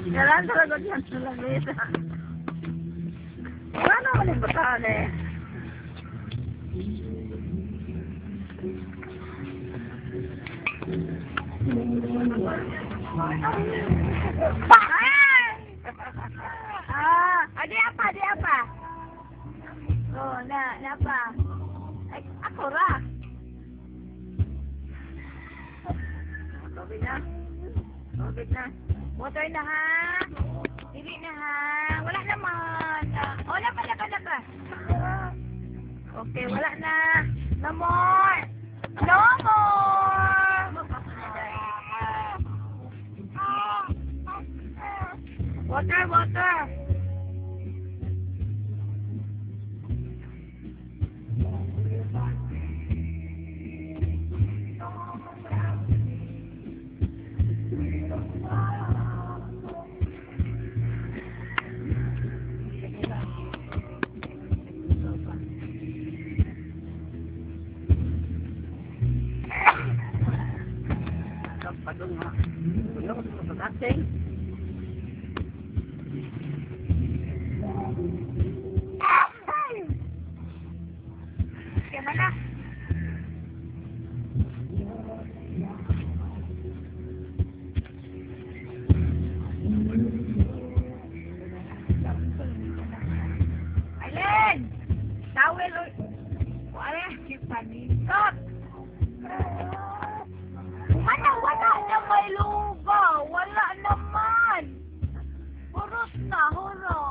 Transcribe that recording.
Kailan talaga dyan sa lamesa. Wala naman yung bataan eh. Di apa? Oh, na apa? Ay, ako ra. Tubig na. Water na ha. Dili na ha. Wala naman. Oh, napa. Okay, wala na. No more. No more. Water. Padung ha. Ano ko sa pag-acting? Kaya na. Alin! Tawel o... Wala, panitot! Wala na may lugaw. Wala naman. Puros na, hurot.